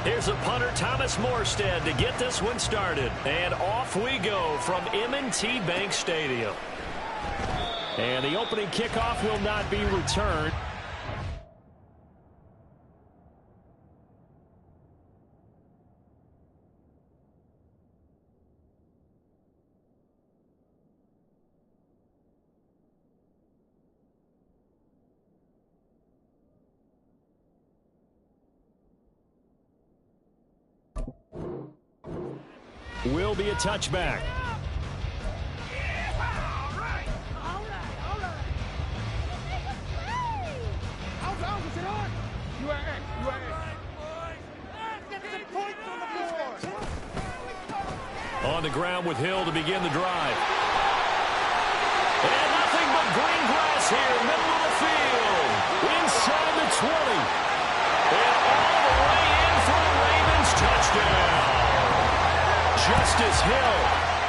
Here's a punter, Thomas Morstead, to get this one started. And off we go from M&T Bank Stadium. And the opening kickoff will not be returned. Will be a touchback. On the ground with Hill to begin the drive. And nothing but green grass here, middle of the field. Inside the 20. And all the way in for the Ravens touchdown. Justice Hill,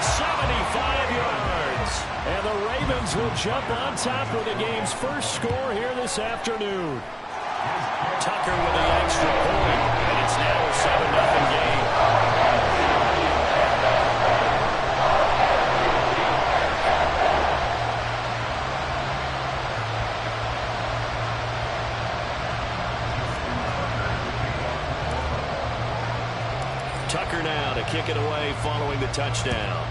75 yards. And the Ravens will jump on top of the game's first score here this afternoon. Tucker with the extra point, and it's now a 7-0 game. Tucker now to kick it away following the touchdown.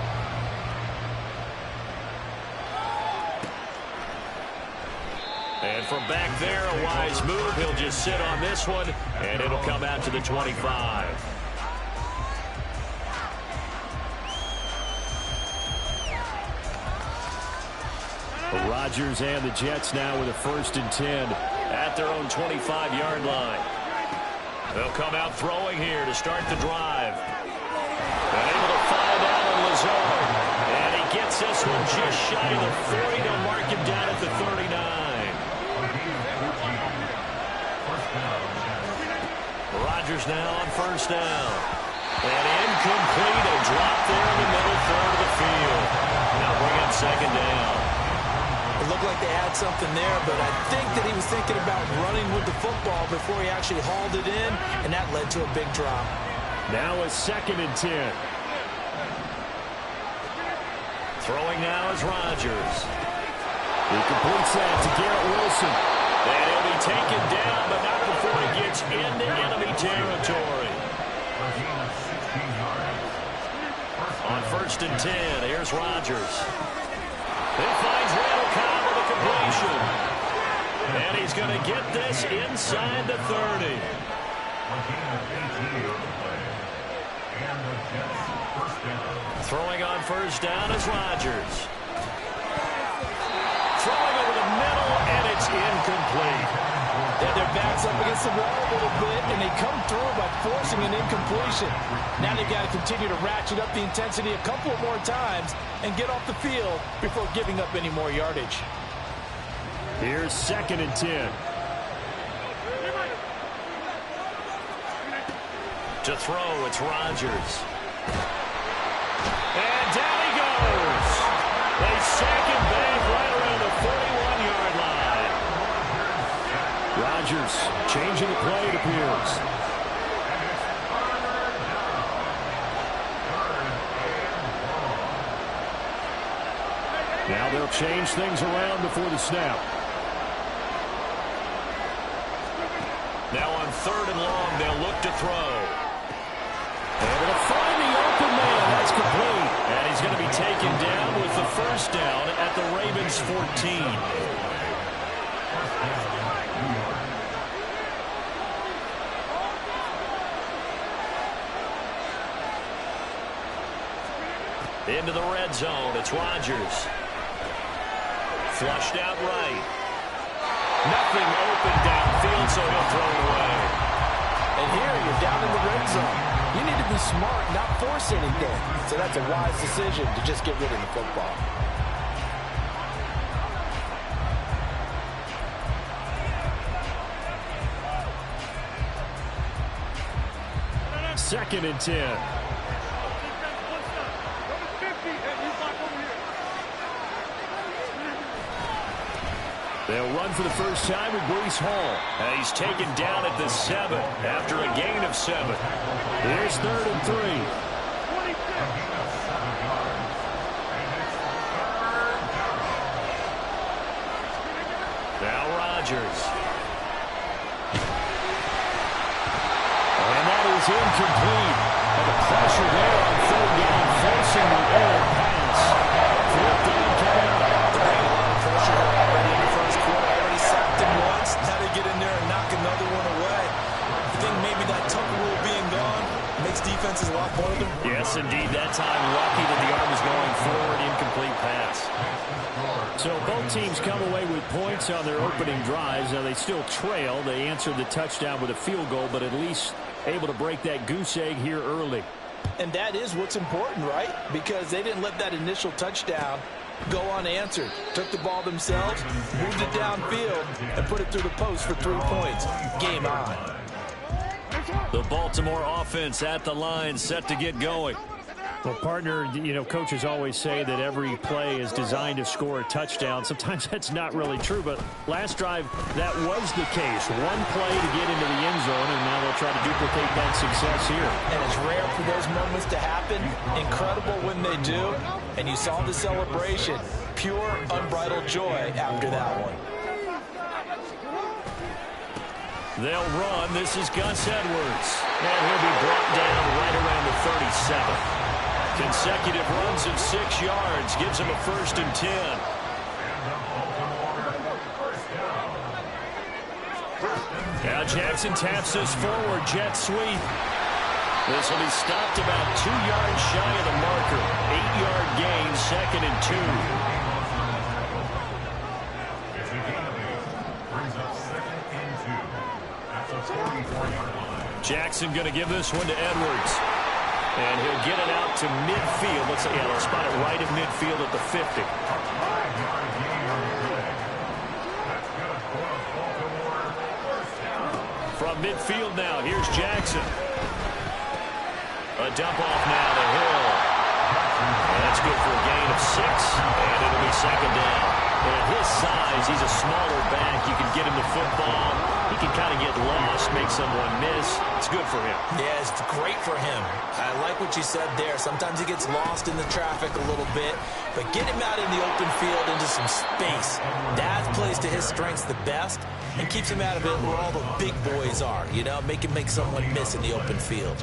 And from back there, a wise move. He'll just sit on this one, and it'll come out to the 25. Rodgers and the Jets now with a 1st and 10 at their own 25-yard line. They'll come out throwing here to start the drive. And able to find Alan Lazard. And he gets this one just shy of the 40 to mark him down at the 39. Rodgers now on 1st down. And incomplete, a drop there in the middle third of the field. Now bring up 2nd down. It looked like they had something there, but I think that he was thinking about running with the football before he actually hauled it in, and that led to a big drop. Now a 2nd and 10. Throwing now is Rodgers. He completes that to Garrett Wilson. And he'll be taken down, but not before he gets into enemy territory. On 1st and 10, here's Rodgers. He finds Randall Cobb with a completion. And he's going to get this inside the 30. Throwing on 1st down is Rodgers. Throwing over the middle, and it's incomplete. Yeah, their back's up against the wall a little bit, and they come through by forcing an incompletion. Now they've got to continue to ratchet up the intensity a couple more times and get off the field before giving up any more yardage. Here's 2nd and 10. To throw, it's Rodgers. And down he goes. They sack him back right around the 41-yard line. Rodgers changing the play, it appears. Now they'll change things around before the snap. Now on 3rd and long, they'll look to throw. Able to find the open man. That's complete. And he's going to be taken down with the 1st down at the Ravens 14. Into the red zone. It's Rodgers. Flushed out right. Nothing open downfield, so he'll throw it away. And here you're down in the red zone. You need to be smart, not force anything. So that's a wise decision to just get rid of the football. Second and 10. They'll They'll run for the first time with Breece Hall. He's taken down at the 7 after a gain of 7. Here's 3rd and 3. Now Rodgers. And that is incomplete. And the pressure there on 3rd down, forcing the errant pass. 4th down coming up. They're getting a lot of pressure here already in the first quarter. Already sacked him once. Now they get in there and knock another one away. I think maybe that tuck rule being gone makes defenses a lot more of them. Yes, indeed. That time, lucky that the arm was going forward. Incomplete pass. So both teams come away with points on their opening drives. Now they still trail. They answered the touchdown with a field goal, but at least able to break that goose egg here early. And that is what's important, right? Because they didn't let that initial touchdown go unanswered. Took the ball themselves, moved it downfield, and put it through the post for 3 points. Game on. The Baltimore offense at the line, set to get going. Well, partner, you know, coaches always say that every play is designed to score a touchdown. Sometimes that's not really true, but last drive, that was the case. One play to get into the end zone, and now they'll try to duplicate that success here. And it's rare for those moments to happen. Incredible when they do. And you saw the celebration. Pure, unbridled joy after that one. They'll run. This is Gus Edwards. And he'll be brought down right around the 37. Consecutive runs of 6 yards gives him a 1st and 10. Now Jackson taps this forward, jet sweep. This will be stopped about 2 yards shy of the marker. 8-yard gain, 2nd and 2. Jackson going to give this one to Edwards. And he'll get it out to midfield. Let's say, yeah, they'll spot it right at midfield at the 50. From midfield now, here's Jackson. A dump off now to Hill. And that's good for a gain of 6. And it'll be 2nd down. And at his size, he's a smaller back. You can get him the football. He can kind of get lost, make someone miss. It's good for him. Yeah, it's great for him. I like what you said there. Sometimes he gets lost in the traffic a little bit, but get him out in the open field into some space. That plays to his strengths the best and keeps him out of it where all the big boys are. You know, make him make someone miss in the open field.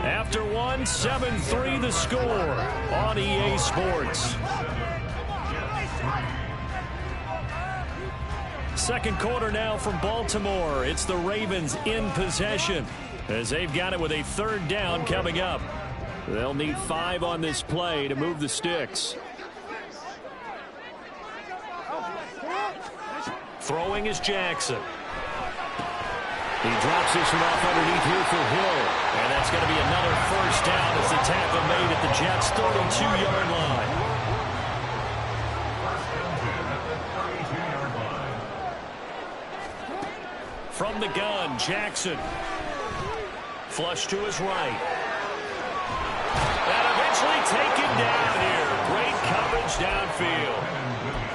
After one, 7-3 the score on EA Sports. Second quarter now from Baltimore. It's the Ravens in possession as they've got it with a 3rd down coming up. They'll need 5 on this play to move the sticks. Throwing is Jackson. He drops this one off underneath here for Hill. And that's going to be another 1st down as the tackle made at the Jets' 32-yard line. From the gun, Jackson. Flush to his right. And eventually taken down here. Great coverage downfield.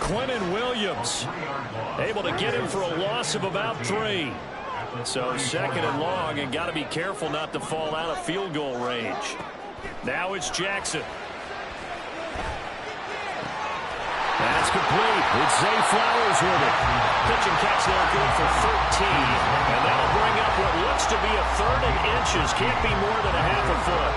Quentin Williams able to get him for a loss of about 3. So 2nd and long, and got to be careful not to fall out of field goal range. Now it's Jackson. That's complete. It's Zay Flowers with it. Pitch and catch there good for 13. And that'll bring up what looks to be a 3rd and inches. Can't be more than a half a foot.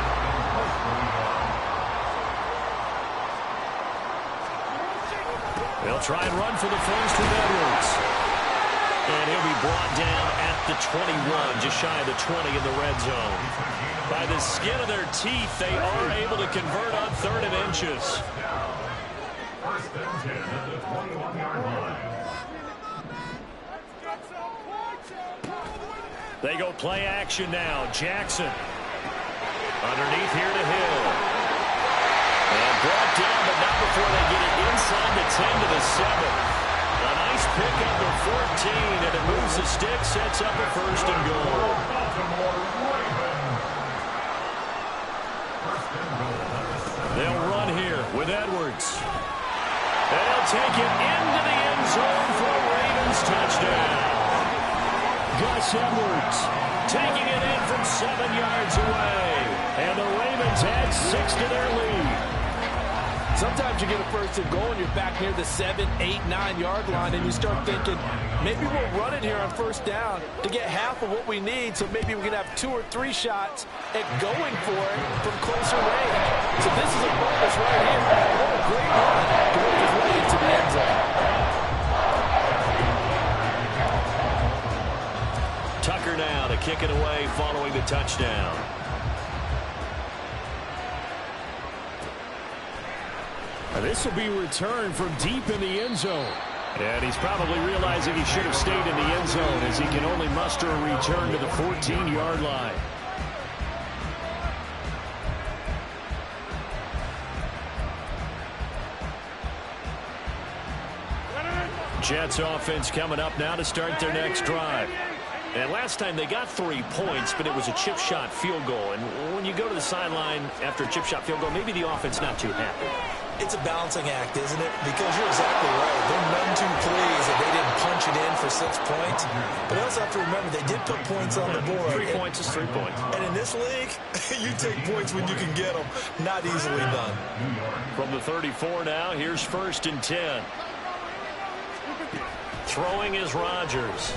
They'll try and run for the first with Edwards. And he'll be brought down at the 21, just shy of the 20 in the red zone. By the skin of their teeth, they are able to convert on 3rd and inches. First and 10 at the 21-yard line. They go play action now. Jackson. Underneath here to Hill. And brought down, but not before they get it inside the 10 to the 7. A nice pick up the 14, and it moves the stick, sets up a first and goal. They'll run here with Edwards. And he'll take it into the end zone for a Ravens touchdown. Gus Edwards taking it in from 7 yards away. And the Ravens add 6 to their lead. Sometimes you get a first and goal and you're back near the 7, 8, 9-yard line and you start thinking, maybe we'll run it here on first down to get half of what we need, so maybe we can have 2 or 3 shots at going for it from closer range. So this is a bonus right here. What a great run to work his way into the end zone. Tucker now to kick it away following the touchdown. This will be returned from deep in the end zone. And he's probably realizing he should have stayed in the end zone as he can only muster a return to the 14-yard line. Jets offense coming up now to start their next drive. And last time they got 3 points, but it was a chip shot field goal. And when you go to the sideline after a chip shot field goal, maybe the offense not too happy. It's a balancing act, isn't it? Because you're exactly right. They're none too pleased that they didn't punch it in for 6 points. But I also have to remember they did put points on the board. 3 points is 3 points. And in this league, you take points when you can get them. Not easily done. From the 34 now, here's 1st and 10. Throwing is Rodgers.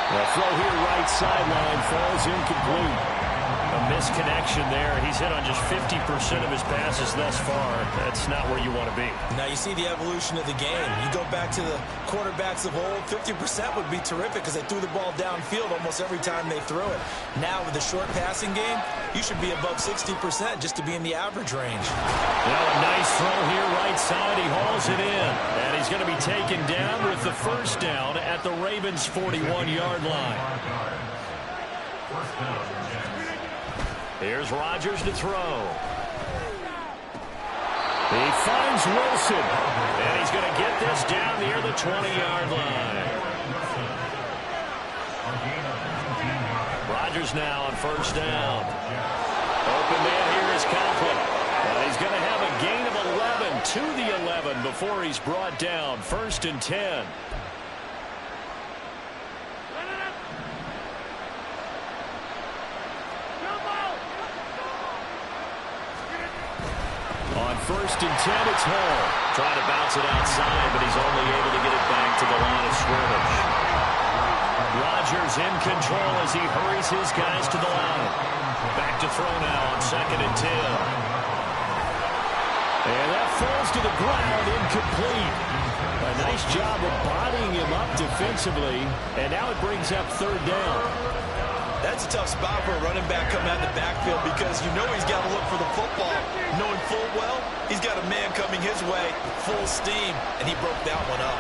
The throw here right sideline falls incomplete. A misconnection there. He's hit on just 50% of his passes thus far. That's not where you want to be. Now you see the evolution of the game. You go back to the quarterbacks of old, 50% would be terrific because they threw the ball downfield almost every time they threw it. Now with the short passing game, you should be above 60% just to be in the average range. Well, a nice throw here right side. He hauls it in. And he's going to be taken down with the first down at the Ravens' 41-yard line. Here's Rodgers to throw. He finds Wilson. And he's going to get this down near the 20-yard line. Rodgers now on first down. Open man here is Conklin. And he's going to have a gain of 11 to the 11 before he's brought down. 1st and 10. On 1st and 10, it's Hall. Trying to bounce it outside, but he's only able to get it back to the line of scrimmage. Rodgers in control as he hurries his guys to the line. Back to throw now on 2nd and 10. And that falls to the ground, incomplete. A nice job of bodying him up defensively, and now it brings up 3rd down. That's a tough spot for a running back coming out of the backfield because you know he's got to look for the football, knowing full well he's got a man coming his way, full steam, and he broke that one up.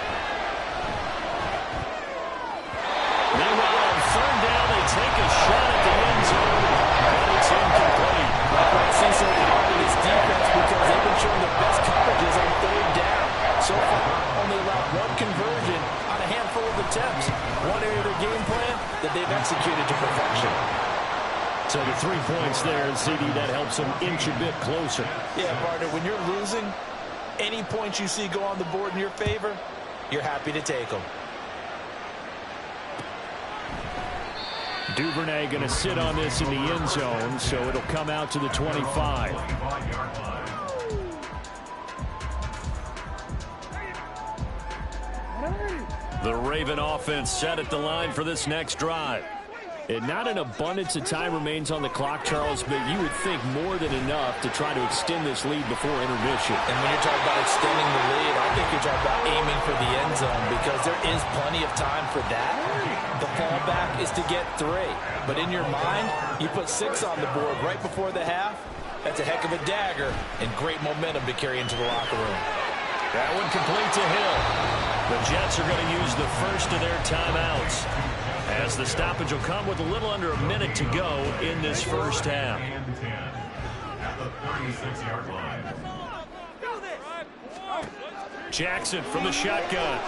Meanwhile, on 3rd down, they take a shot at the end zone, but it's incomplete. I see some out in this defense because they've been showing the best coverages on 3rd down. So far, only allowed 1 conversion on a handful of attempts. One area of their game plan that they've executed to perfection. So the 3 points there, and CD, that helps them inch a bit closer. Yeah, partner, when you're losing, any points you see go on the board in your favor, you're happy to take them. Duvernay going to sit on this in the end zone, so it'll come out to the 25. The Raven offense set at the line for this next drive. And not an abundance of time remains on the clock, Charles, but you would think more than enough to try to extend this lead before intermission. And when you're talking about extending the lead, I think you're talking about aiming for the end zone because there is plenty of time for that. The fallback is to get 3. But in your mind, you put 6 on the board right before the half. That's a heck of a dagger and great momentum to carry into the locker room. That one complete to Hill. The Jets are going to use the first of their timeouts, as the stoppage will come with a little under a minute to go in this first half. At the 36-yard line. Jackson from the shotgun.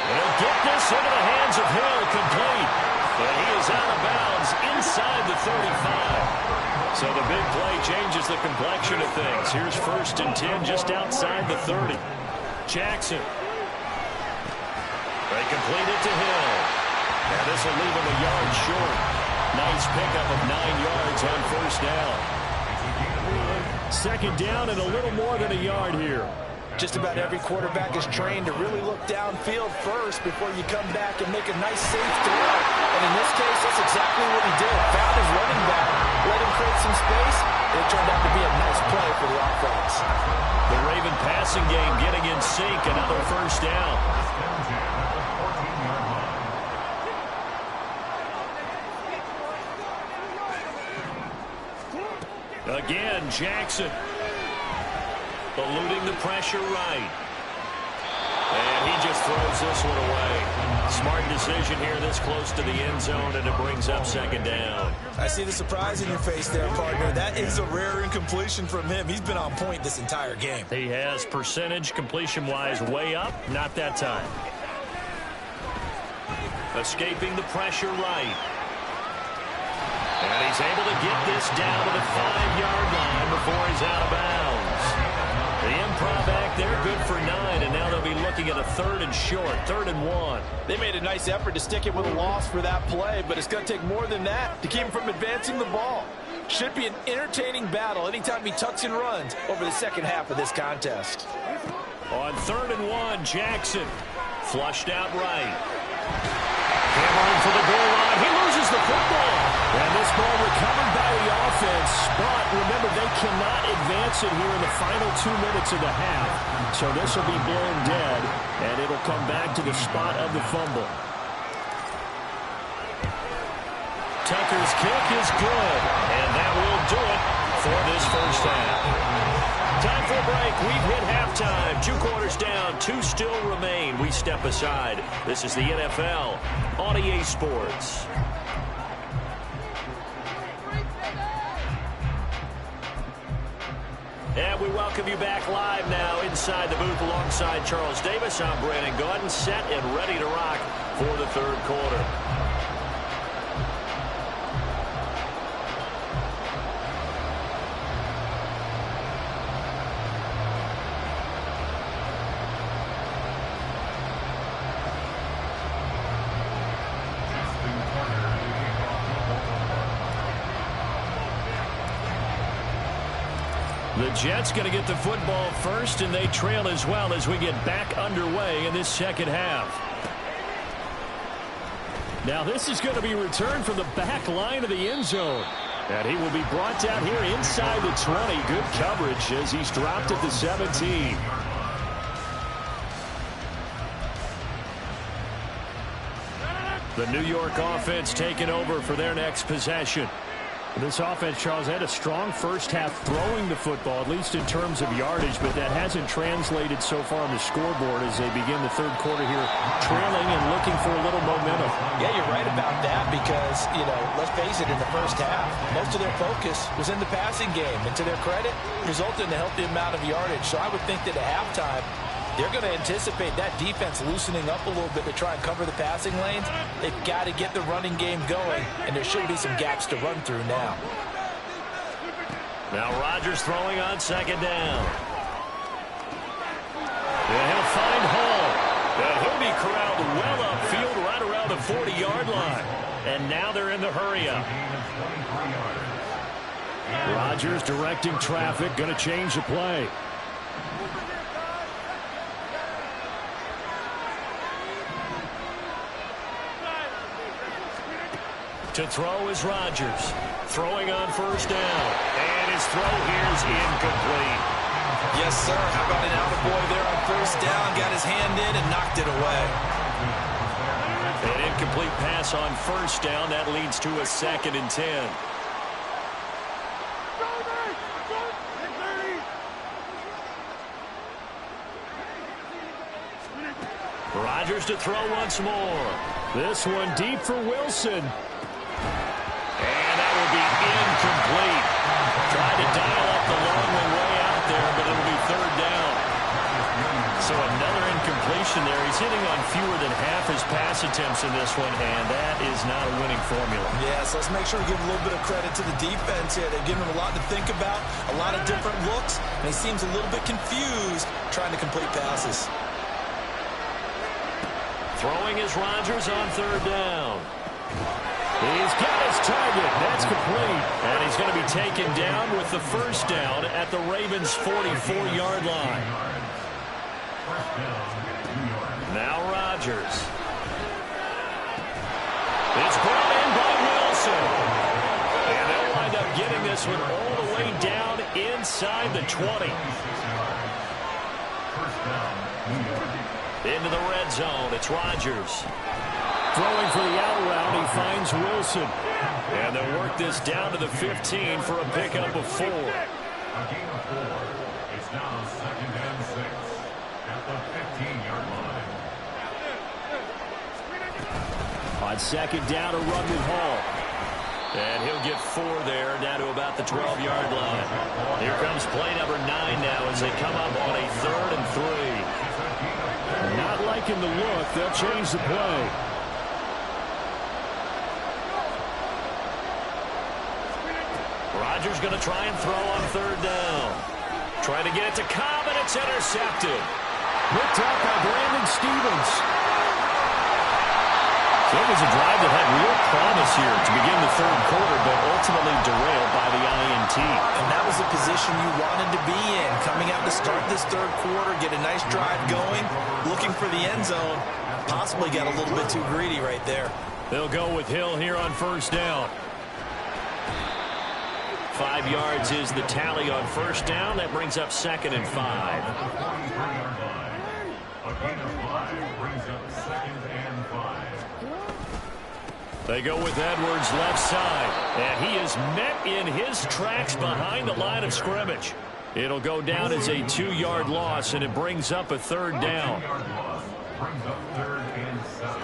They'll get this into the hands of Hill, complete. And he is out of bounds inside the 35. So the big play changes the complexion of things. Here's 1st and 10 just outside the 30. Jackson. They complete it to Hill. And this will leave him a yard short. Nice pickup of 9 yards on 1st down. 2nd down and a little more than a yard here. Just about every quarterback is trained to really look downfield first before you come back and make a nice safe throw. And in this case, that's exactly what he did. Found his running back, let him create some space, and it turned out to be a nice play for the offense. The Raven passing game getting in sync, another 1st down. Again, Jackson. Eluding the pressure right. And he just throws this one away. Smart decision here this close to the end zone, and it brings up 2nd down. I see the surprise in your face there, partner. That is a rare incompletion from him. He's been on point this entire game. He has percentage completion-wise way up. Not that time. Escaping the pressure right. And he's able to get this down to the 5-yard line before he's out of bounds. The improv act there, good for 9, and now they'll be looking at a 3rd and short, 3rd and 1. They made a nice effort to stick it with a loss for that play, but it's going to take more than that to keep him from advancing the ball. Should be an entertaining battle anytime he tucks and runs over the 2nd half of this contest. On 3rd and 1, Jackson flushed out right. Hammering for the goal line. He loses the football. And this ball recovered by the offense. But remember, they cannot advance it here in the final 2 minutes of the half. So this will be blown dead, and it'll come back to the spot of the fumble. Tucker's kick is good, and that will do it for this 1st half. Time for a break. We've hit halftime. 2 quarters down. 2 still remain. We step aside. This is the NFL on EA Sports. And we welcome you back live now inside the booth alongside Charles Davis. I'm Brandon Gaudin, set and ready to rock for the 3rd quarter. The Jets going to get the football first, and they trail as well as we get back underway in this 2nd half. Now this is going to be returned from the back line of the end zone. And he will be brought down here inside the 20. Good coverage as he's dropped at the 17. The New York offense taking over for their next possession. This offense, Charles, had a strong 1st half throwing the football, at least in terms of yardage, but that hasn't translated so far on the scoreboard as they begin the 3rd quarter here, trailing and looking for a little momentum. Yeah, you're right about that because, let's face it, in the 1st half, most of their focus was in the passing game. And to their credit, resulted in a healthy amount of yardage. So I would think that at halftime, they're going to anticipate that defense loosening up a little bit to try and cover the passing lanes. They've got to get the running game going, and there should be some gaps to run through now. Now Rodgers throwing on 2nd down. And he'll find Hall. And he'll be corralled well upfield right around the 40-yard line. And now they're in the hurry-up. Rodgers directing traffic, going to change the play. To throw is Rodgers. Throwing on 1st down. And his throw here is incomplete. Yes, sir. How about an attaboy there on 1st down? Got his hand in and knocked it away. An incomplete pass on 1st down. That leads to a 2nd and 10. Rodgers to throw once more. This one deep for Wilson. And that will be incomplete. Tried to dial up the long way out there, but it'll be third down. So another incompletion there. He's hitting on fewer than half his pass attempts in this one, and that is not a winning formula. Yeah, so let's make sure we give a little bit of credit to the defense here. They've given him a lot to think about, a lot of different looks, and he seems a little bit confused trying to complete passes. Throwing is Rodgers on third down. He's got his target. That's complete. And he's going to be taken down with the first down at the Ravens' 44-yard line. Now Rodgers. It's brought in by Wilson. And they'll wind up getting this one all the way down inside the 20. Into the red zone. It's Rodgers. Throwing for the out route, he finds Wilson. And they'll work this down to the 15 for a pickup of 4. A gain of 4. It's now 2nd and 6 at the 15-yard line. On second down, a run with Hall. And he'll get 4 there, down to about the 12-yard line. Here comes play number 9 now as they come up on a 3rd and 3. Not liking the look. They'll change the play. Rodgers going to try and throw on 3rd down. Trying to get it to Cobb, and it's intercepted. Picked up by Brandon Stevens. So it was a drive that had real promise here to begin the 3rd quarter, but ultimately derailed by the INT. And that was the position you wanted to be in. Coming out to start this 3rd quarter, get a nice drive going, looking for the end zone. Possibly got a little bit too greedy right there. They'll go with Hill here on first down. 5 yards is the tally on first down. That brings up 2nd and 5. A gain of 5 brings up 2nd and 5. They go with Edwards left side. And he is met in his tracks behind the line of scrimmage. It'll go down as a 2-yard loss, and it brings up a 3rd down. Brings up 3rd and 7.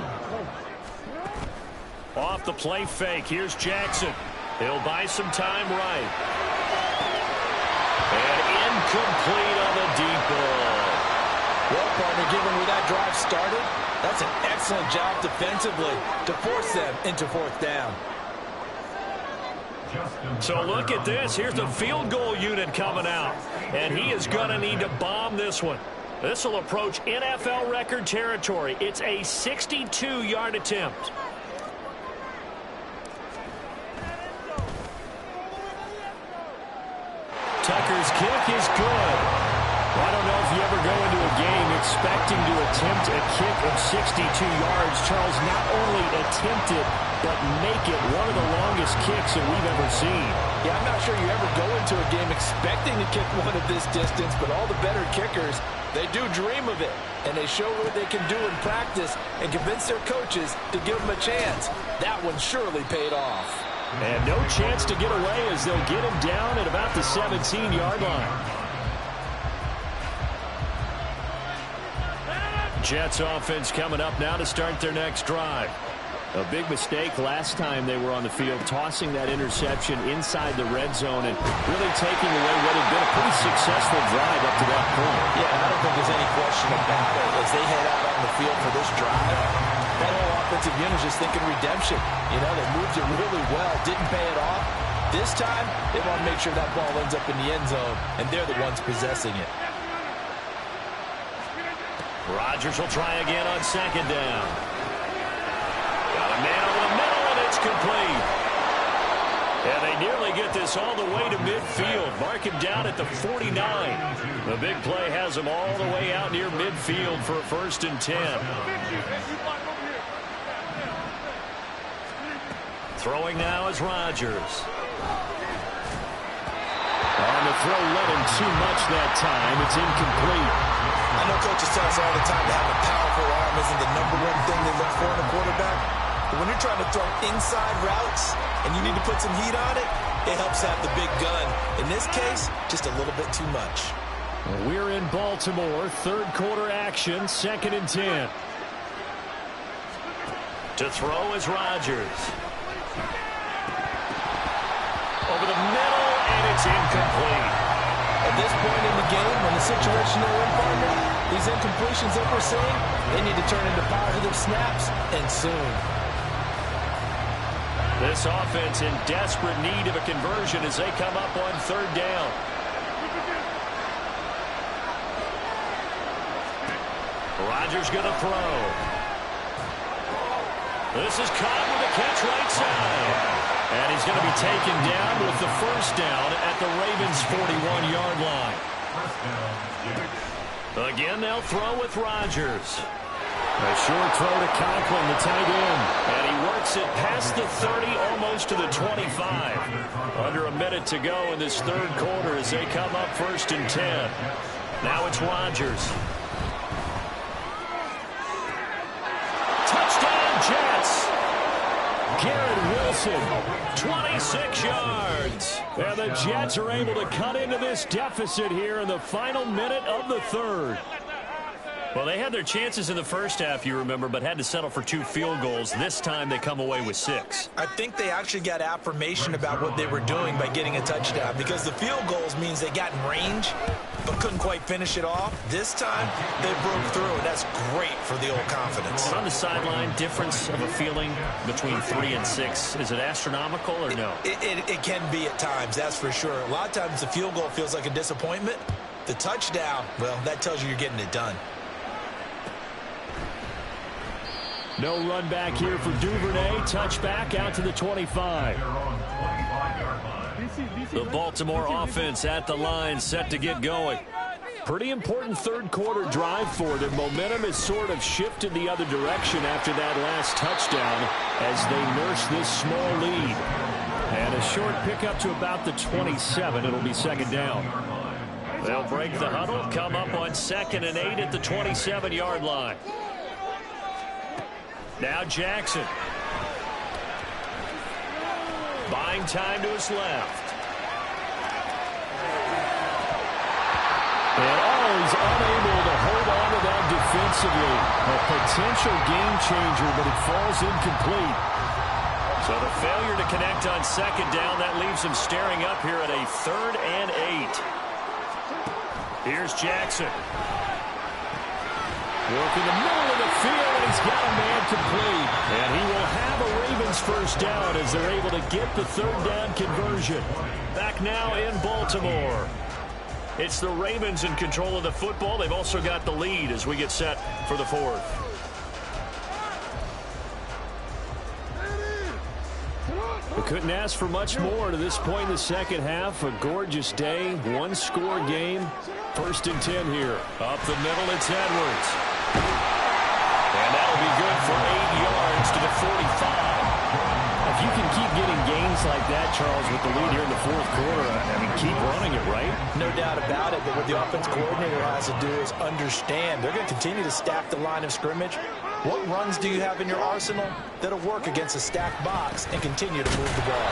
Off the play fake. Here's Jackson. He'll buy some time right. And incomplete on the deep ball. Well, partner, given where that drive started, that's an excellent job defensively to force them into 4th down. So look at this. Here's the field goal unit coming out. And he is going to need to bomb this one. This will approach NFL record territory. It's a 62-yard attempt. Tucker's kick is good. Well, I don't know if you ever go into a game expecting to attempt a kick of 62 yards. Charles, not only attempt it, but make it one of the longest kicks that we've ever seen. Yeah, I'm not sure you ever go into a game expecting to kick one of this distance, but all the better kickers, they do dream of it. And they show what they can do in practice and convince their coaches to give them a chance. That one surely paid off. And no chance to get away as they'll get him down at about the 17-yard line. Jets offense coming up now to start their next drive. A big mistake last time they were on the field, tossing that interception inside the red zone and really taking away what had been a pretty successful drive up to that point. Yeah, I don't think there's any question about it. As they head out on the field for this drive, that whole offensive unit is just thinking redemption. You know, they moved it really well, didn't pay it off. This time, they want to make sure that ball ends up in the end zone, and they're the ones possessing it. Rodgers will try again on second down. Got a man over the middle, and it's complete. And they nearly get this all the way to midfield. Mark him down at the 49. The big play has him all the way out near midfield for a 1st and 10. Throwing now is Rodgers. On the throw, let him too much that time. It's incomplete. I know coaches tell us all the time that having a powerful arm isn't the #1 thing they look for in a quarterback. But when you're trying to throw inside routes and you need to put some heat on it, it helps have the big gun. In this case, just a little bit too much. We're in Baltimore. 3rd quarter action. 2nd and 10. To throw is Rodgers. Over over the middle, and it's incomplete. At this point in the game, when the situation they're in, partner, these incompletions that we're seeing, they need to turn into positive snaps, and soon. This offense in desperate need of a conversion as they come up on third down. Rodgers going to throw. This is caught with a catch right side. And he's going to be taken down with the first down at the Ravens' 41-yard line. Again, they'll throw with Rodgers. A short throw to Conklin, the tight end. And he works it past the 30, almost to the 25. Under a minute to go in this third quarter as they come up 1st and 10. Now it's Rodgers. Touchdown, Jets. Garrett Wilson, 26 yards. And the Jets are able to cut into this deficit here in the final minute of the third. Well, they had their chances in the first half, you remember, but had to settle for 2 field goals. This time they come away with 6. I think they actually got affirmation about what they were doing by getting a touchdown, because the field goals means they got in range but couldn't quite finish it off. This time they broke through, and that's great for the old confidence. On the sideline, difference of a feeling between 3 and 6. Is it astronomical or no? It can be at times, that's for sure. A lot of times the field goal feels like a disappointment. The touchdown, well, that tells you you're getting it done. No run back here for Duvernay. Touchback out to the 25. The Baltimore offense at the line, set to get going. Pretty important third quarter drive for them. Momentum has sort of shifted the other direction after that last touchdown as they nurse this small lead. And a short pickup to about the 27. It'll be 2nd down. They'll break the huddle, come up on 2nd and 8 at the 27-yard line. Now Jackson. Buying time to his left. And he's unable to hold on to that defensively. A potential game changer, but it falls incomplete. So the failure to connect on 2nd down, that leaves him staring up here at a 3rd and 8. Here's Jackson. Working the middle of the field, and he's got a man complete. And he will have a Ravens first down as they're able to get the 3rd down conversion. Back now in Baltimore. It's the Ravens in control of the football. They've also got the lead as we get set for the 4th. We couldn't ask for much more to this point in the second half. A gorgeous day, 1-score game. 1st and 10 here. Up the middle, it's Edwards. And that'll be good for 8 yards to the 45. If you can keep getting gains like that, Charles, with the lead here in the 4th quarter, I mean, keep running it, right? No doubt about it, but what the offense coordinator has to do is understand they're going to continue to stack the line of scrimmage. What runs do you have in your arsenal that'll work against a stacked box and continue to move the ball?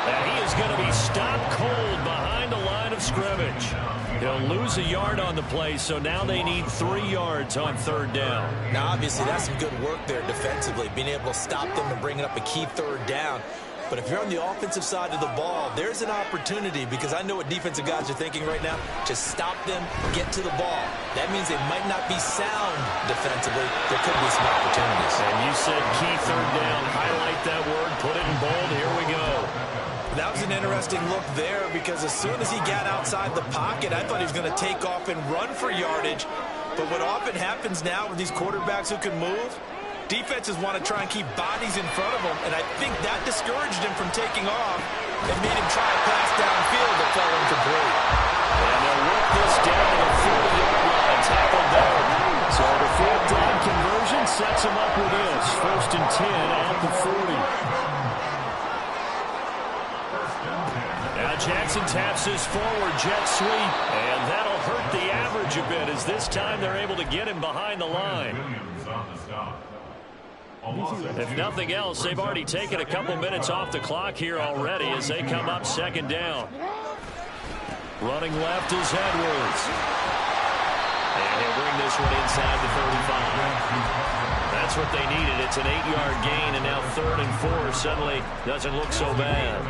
And he is going to be stopped cold behind the line of scrimmage. He'll lose a yard on the play, so now they need 3 yards on 3rd down. Now, obviously, that's some good work there defensively, being able to stop them and bringing up a key 3rd down. But if you're on the offensive side of the ball, there's an opportunity, because I know what defensive guys are thinking right now. Just stop them, get to the ball. That means they might not be sound defensively. There could be some opportunities. And you said key 3rd down. Highlight that word. Put it in bold. Here we go. That was an interesting look there, because as soon as he got outside the pocket, I thought he was going to take off and run for yardage. But what often happens now with these quarterbacks who can move, defenses want to try and keep bodies in front of them, and I think that discouraged him from taking off and made him try a pass downfield that fell incomplete. And they'll work this down to the 40-yard line, tackled there. So the 4th down conversion sets him up with this. 1st and 10 at the 40. Now Jackson taps his forward jet sweep, and that'll hurt the average a bit as this time they're able to get him behind the line. If nothing else, they've already taken a couple minutes off the clock here already as they come up 2nd down. Running left is Edwards. And he'll bring this one inside the 35. That's what they needed. It's an 8-yard gain, and now 3rd and 4 suddenly doesn't look so bad.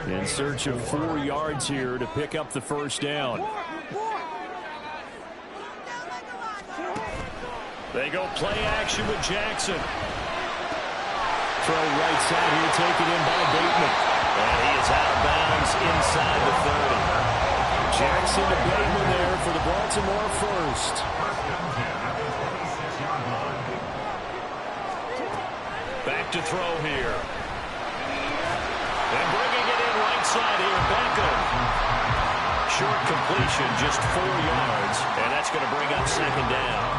In search of 4 yards here to pick up the first down. They go play action with Jackson. Throw right side here, taken in by Bateman. And he is out of bounds inside the 30. Jackson to Bateman there for the Baltimore first. Back to throw here. And bringing it in right side here, Beckham. Short completion, just 4 yards. And that's going to bring up second down.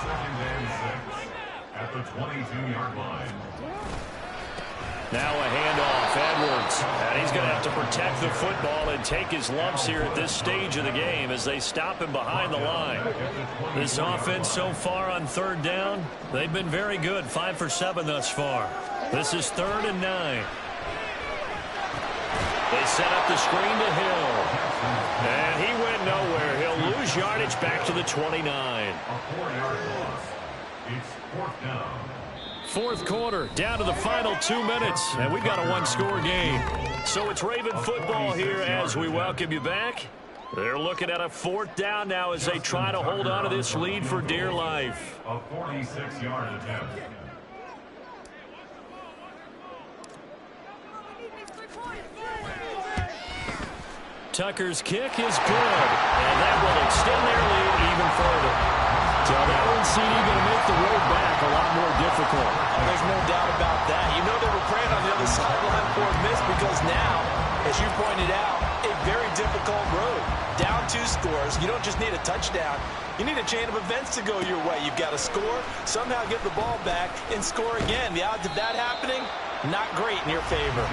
Second and 6 at the 22-yard line. Now a handoff, Edwards. And he's going to have to protect the football and take his lumps here at this stage of the game as they stop him behind the line. This offense so far on third down, they've been very good, 5 for 7 thus far. This is 3rd and 9. They set up the screen to Hill. And he went nowhere. He'll lose yardage back to the 29. A 4-yard loss. It's 4th down. Fourth quarter, down to the final 2 minutes, and we've got a one-score game. So it's Raven football here as we welcome you back. They're looking at a 4th down now as they try to hold on to this lead for dear life. A 46-yard attempt. Tucker's kick is good, and that will extend their lead even further. So that one, CD, going to make the road back a lot more difficult. Oh, there's no doubt about that. You know they were praying on the other sideline for a miss because now, as you pointed out, a very difficult road. Down 2 scores. You don't just need a touchdown. You need a chain of events to go your way. You've got to score, somehow get the ball back, and score again. The odds of that happening, not great in your favor.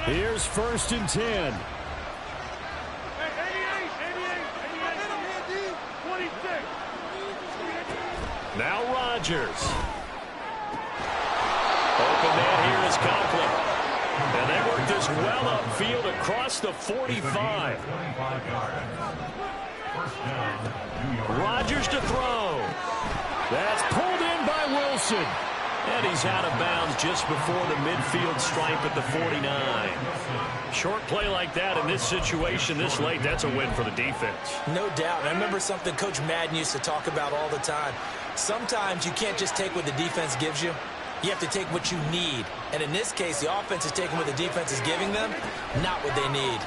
Here's 1st and 10. Now Rodgers. Open man here is Conklin. And they work this well upfield across the 45. Rodgers to throw. That's pulled in by Wilson. And he's out of bounds just before the midfield stripe at the 49. Short play like that in this situation this late, that's a win for the defense. No doubt. I remember something Coach Madden used to talk about all the time. Sometimes you can't just take what the defense gives you. You have to take what you need. And in this case, the offense is taking what the defense is giving them, not what they need.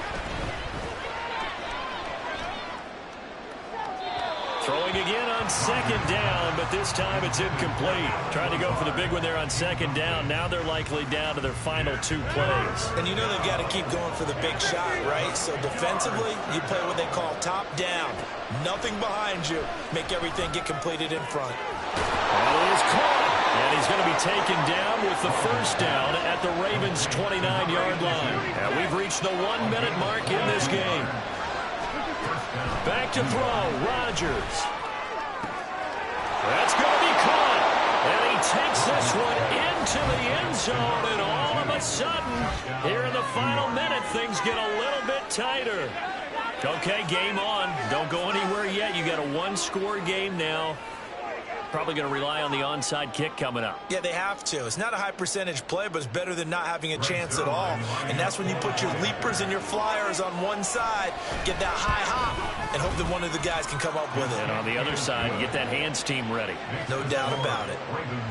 Throwing again on 2nd down, but this time it's incomplete. Trying to go for the big one there on 2nd down. Now they're likely down to their final 2 plays. And you know they've got to keep going for the big shot, right? So defensively, you play what they call top down. Nothing behind you. Make everything get completed in front. That is caught. And he's going to be taken down with the first down at the Ravens' 29-yard line. And we've reached the 1-minute mark in this game. Back to throw, Rodgers. That's going to be caught. And he takes this one into the end zone. And all of a sudden, here in the final minute, things get a little bit tighter. Okay, game on. Don't go anywhere yet. You got a 1-score game now. Probably going to rely on the onside kick coming up. Yeah, they have to. It's not a high percentage play, but it's better than not having a chance at all. And that's when you put your leapers and your flyers on one side, get that high hop, and hope that one of the guys can come up with it. And on the other side, get that hands team ready. No doubt about it.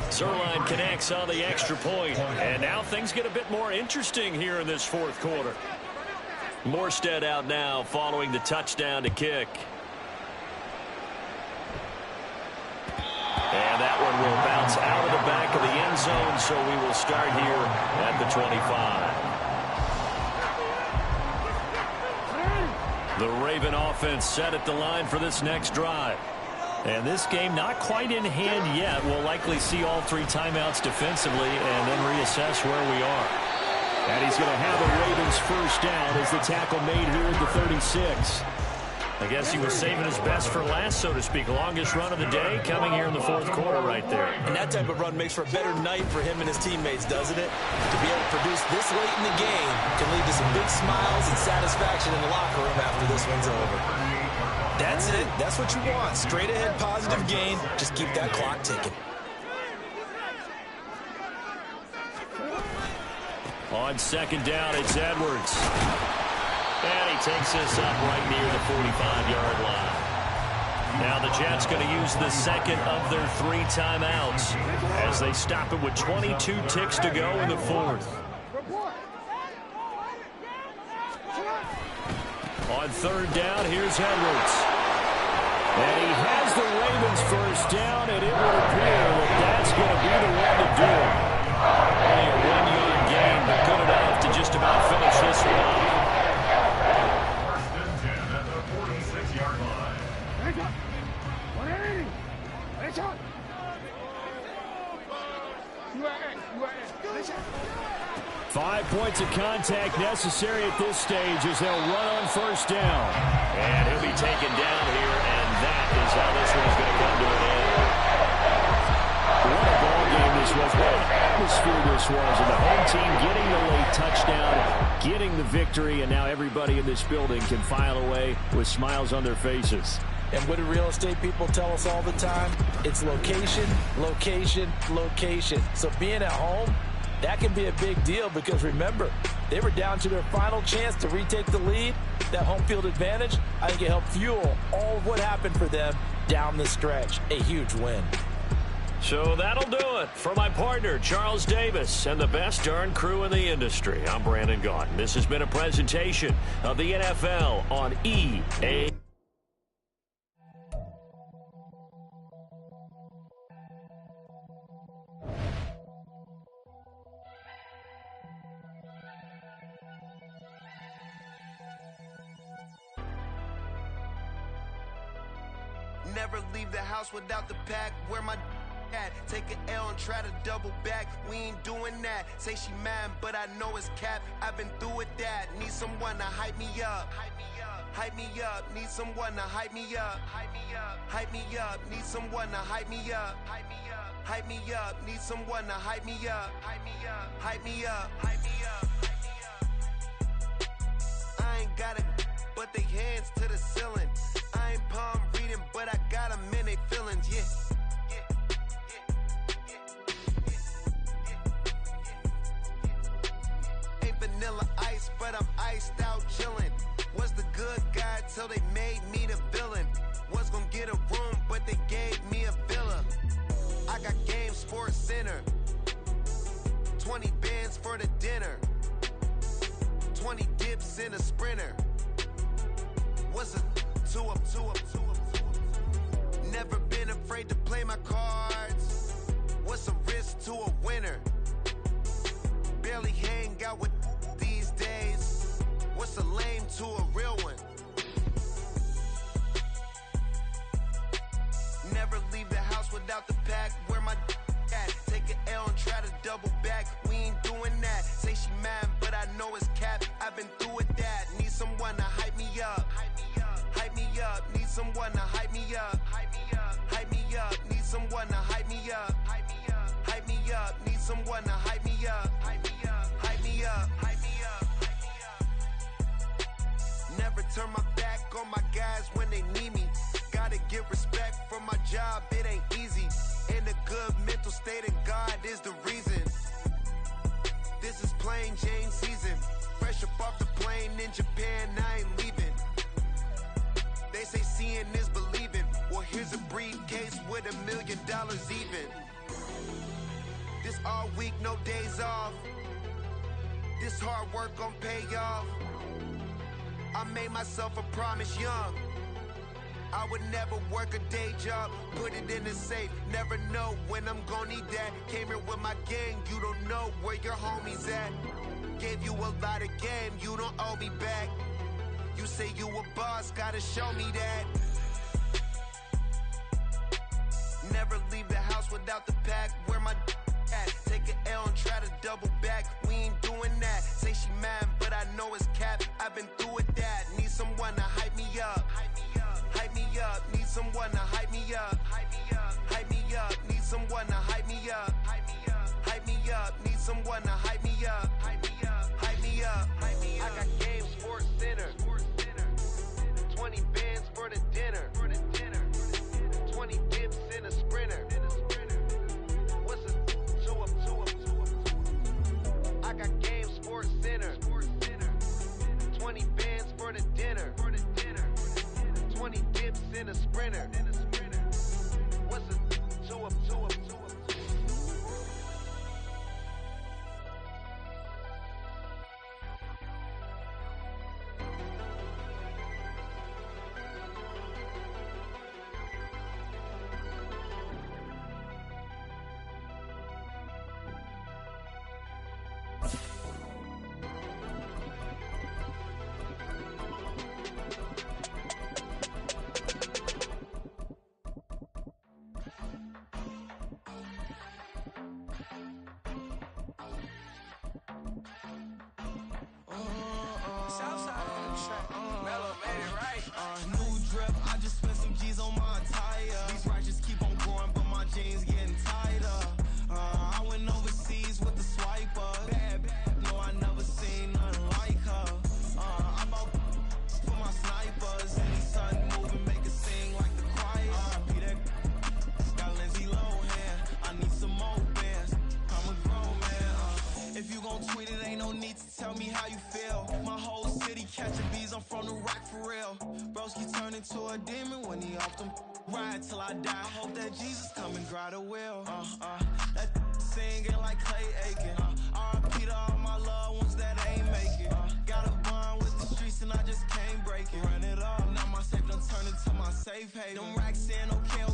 Zerline connects on the extra point. And now things get a bit more interesting here in this 4th quarter. Morstead out now following the touchdown to kick. And that one will bounce out of the back of the end zone, so we will start here at the 25. The Raven offense set at the line for this next drive. And this game not quite in hand yet. We'll likely see all 3 timeouts defensively and then reassess where we are. And he's going to have a Ravens first down as the tackle made here at the 36. I guess he was saving his best for last, so to speak. Longest run of the day coming here in the 4th quarter right there. And that type of run makes for a better night for him and his teammates, doesn't it? To be able to produce this late in the game can lead to some big smiles and satisfaction in the locker room after this one's over. That's it. That's what you want. Straight ahead positive gain. Just keep that clock ticking. On second down, it's Edwards. And he takes this up right near the 45-yard line. Now the Jets going to use the second of their 3 timeouts as they stop it with 22 ticks to go in the fourth. On third down, here's Edwards. And he has the Ravens first down, and it would appear that that's going to be the one to do it. Only a 1-yard gain, but good enough to just about finish this one off. First and 10 at the 46-yard line. 5 points of contact necessary at this stage as they'll run on first down. And he'll be taken down here, and that is how this one's going to come to an end. What a ball game this was. What an atmosphere this was. And the home team getting the late touchdown, getting the victory, and now everybody in this building can file away with smiles on their faces. And what do real estate people tell us all the time? It's location, location, location. So being at home, that can be a big deal because, remember, they were down to their final chance to retake the lead. That home field advantage, I think it helped fuel all of what happened for them down the stretch. A huge win. So that'll do it for my partner, Charles Davis, and the best darn crew in the industry. I'm Brandon Gaudin. This has been a presentation of the NFL on EA. Never leave the house without the pack. Where my at? Take an L and try to double back. We ain't doing that. Say she mad, but I know it's cap. I've been through with that. Need someone to hype me up. Hype me up. Hype me up. Need someone to hype me up. Hype me up. Hype me up. Need someone to hype me up. Hype me up. Hype me up. Need someone to hype me up. Hype me up. Hype me up. Hype me up. Hype me up. I ain't got it, but they hands to the ceiling. I ain't palm reading, but I got them in they feelings, yeah. Ain't vanilla ice, but I'm iced out chillin'. Was the good guy till they made me the villain. Was gonna get a room, but they gave me a villa. I got game Sports Center. 20 bands for the dinner. 20 dips in a sprinter. What's a two up? Never been afraid to play my cards. What's a risk to a winner? Barely hang out with these days. What's a lame to a real one? Never leave the house without the pack. Where my at? Take an L and try to double back. We ain't doing that. Say she mad, but I know it's cap. I've been through with that. Need someone to hype me up. Hype me up. Hype me up. Need someone to hype me up. Hype me up. Hype me up. Need someone to hype me up. Hype me up. Hype me up. Need someone to hype me up. Hype me up. Hype me up. Hype me up. Hype me up. Never turn my back on my guys when they need me. Gotta get respect for my job. It ain't easy. In a good mental state, and God is the reason. This is plain Jane season. Fresh up off the plane in Japan, I ain't leaving. They say seeing is believing. Well, here's a briefcase with $1 million even. This all week, no days off. This hard work gon' pay off. I made myself a promise young. I would never work a day job, put it in the safe. Never know when I'm gonna need that. Came here with my gang, you don't know where your homies at. Gave you a lot of game, you don't owe me back. You say you a boss, gotta show me that. Never leave the house without the pack. Where my at? Take an L and try to double back. We ain't doing that. Say she mad, but I know it's cap. I've been through with that. Need someone to hype me up. Hype me up. Hype me up. Need someone to hype me up. Hype me up. Hype me up. Need someone to hype me up. Hype me up. Hype me up. Need someone to hype me up. Hype me up. Hype me up. Hype me up. I got game Sports Center. 20 bands for the dinner. than a sprinter. What's a two-up? New drip, I just spent some G's on my attire. These righteous keep on going, but my jeans getting tighter. I went overseas with the swiper. Bad, no, I never seen nothing like her. I bought for my snipers. Any sun moving, make it sing like the choir. Be that got Lindsay Lohan. I need some more bands. I'm a grown man. If you gon' tweet it, ain't no need to tell me how you feel. My whole city catching bees, I'm from the rack for real. Broski turn into a demon when he off them. Ride till I die. Hope that Jesus come and dry the wheel. That singing like Clay Aiken. R.I.P. to all my loved ones that ain't make it. Got a bond with the streets and I just can't break it. Run it up, now my safe done turn into my safe haven. Them racks in, okay.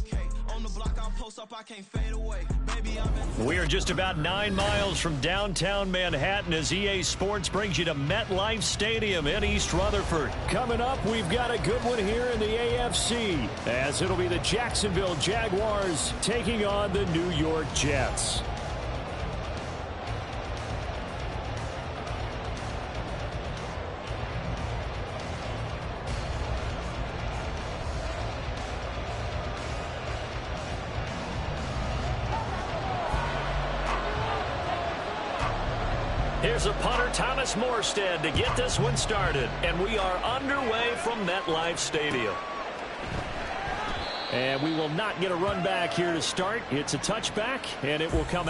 On the block I'll post up, I can't fade away. Baby, I've been... We are just about 9 miles from downtown Manhattan as EA Sports brings you to MetLife Stadium in East Rutherford. Coming up, we've got a good one here in the AFC, as it'll be the Jacksonville Jaguars taking on the New York Jets. Here's a punter, Thomas Morstead, to get this one started. And we are underway from MetLife Stadium. And we will not get a run back here to start. It's a touchback, and it will come out.